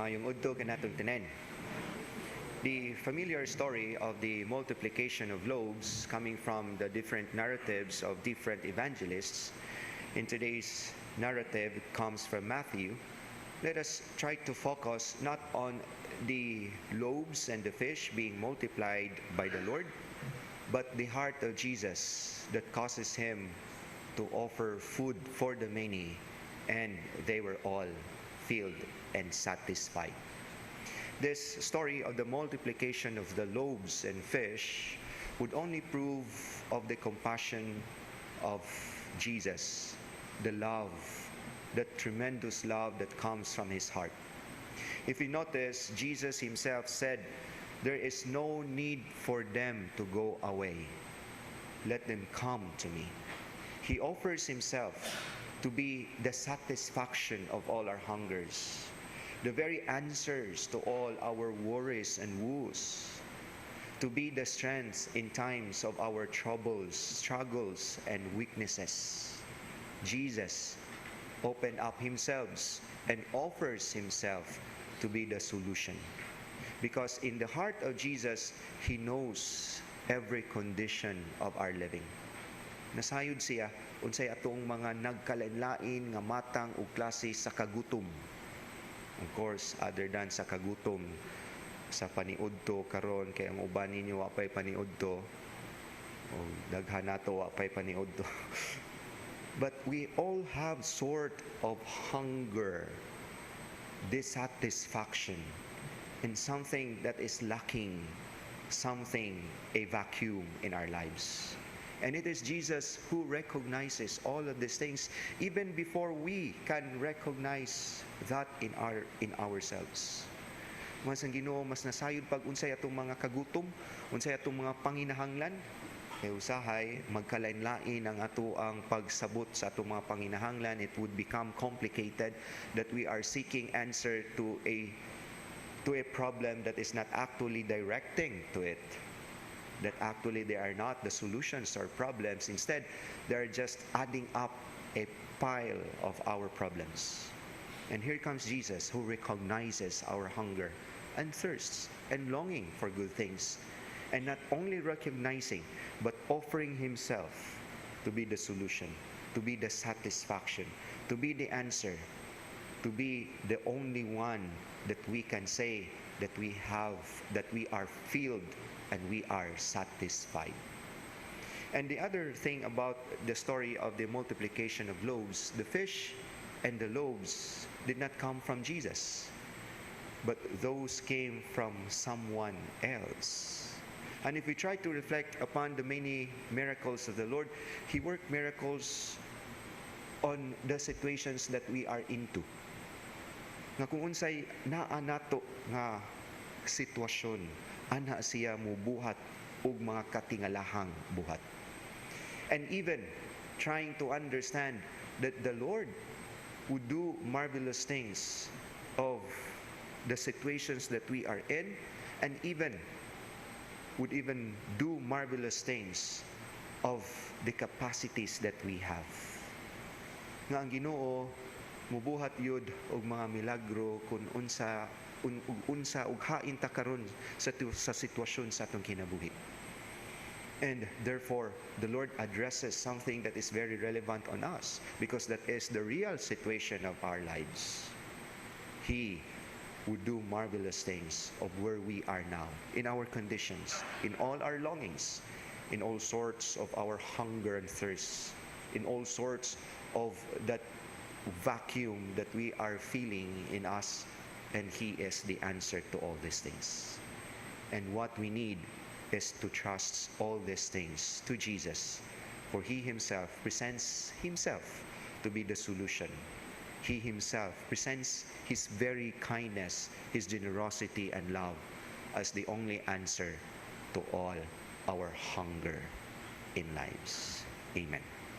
Mayong udto kanatong tanan. The familiar story of the multiplication of loaves coming from the different narratives of different evangelists. In today's narrative, it comes from Matthew. Let us try to focus not on the loaves and the fish being multiplied by the Lord, but the heart of Jesus that causes him to offer food for the many, and they were all filled and satisfied. This story of the multiplication of the loaves and fish would only prove of the compassion of Jesus, the love, that tremendous love that comes from his heart. If you notice, Jesus himself said, "There is no need for them to go away. Let them come to me." He offers himself to be the satisfaction of all our hungers, the very answers to all our worries and woes, to be the strength in times of our troubles, struggles, and weaknesses. Jesus opened up himself and offers himself to be the solution. Because in the heart of Jesus, he knows every condition of our living. Nasayod siya unsay atong mga nagkalain-lain nga matang ug klase sa kagutom. Of course, other than sa kagutom sa paniudto karon, kay ang uban ninyo wa pay paniudto o daghan nato wa pay paniudto. But we all have sort of hunger, dissatisfaction, and something that is lacking, something, a vacuum in our lives. And it is Jesus who recognizes all of these things even before we can recognize that in ourselves. Mas ang Ginoo mas nasayod pag unsay atong mga kagutom, unsay atong mga panginahanglan, kay usahay magkalain-lain ang ato ang pagsabot sa atong mga panginahanglan. It would become complicated that we are seeking answer to a problem that is not actually directing to it. That actually they are not the solutions to our problems. Instead, they are just adding up a pile of our problems. And here comes Jesus, who recognizes our hunger and thirsts and longing for good things. And not only recognizing, but offering himself to be the solution, to be the satisfaction, to be the answer, to be the only one that we can say that we are filled and we are satisfied. And the other thing about the story of the multiplication of loaves, the fish and the loaves did not come from Jesus, but those came from someone else. And if we try to reflect upon the many miracles of the Lord, he worked miracles on the situations that we are into. Nga kung unsay naa nato nga sitwasyon, ana siya mubuhat og mga katingalahang buhat. And even trying to understand that the Lord would do marvelous things of the situations that we are in, and would even do marvelous things of the capacities that we have. Nga ang Ginoo mubuhat yun og mga milagro kung unsa ug hain ta karon sa sitwasyon sa atong kinabuhi. And therefore, the Lord addresses something that is very relevant on us, because that is the real situation of our lives. He would do marvelous things of where we are now, in our conditions, in all our longings, in all sorts of our hunger and thirst, in all sorts of that vacuum that we are feeling in us, and he is the answer to all these things. And what we need is to trust all these things to Jesus, for he himself presents himself to be the solution. He himself presents his very kindness, his generosity and love as the only answer to all our hunger in lives. Amen.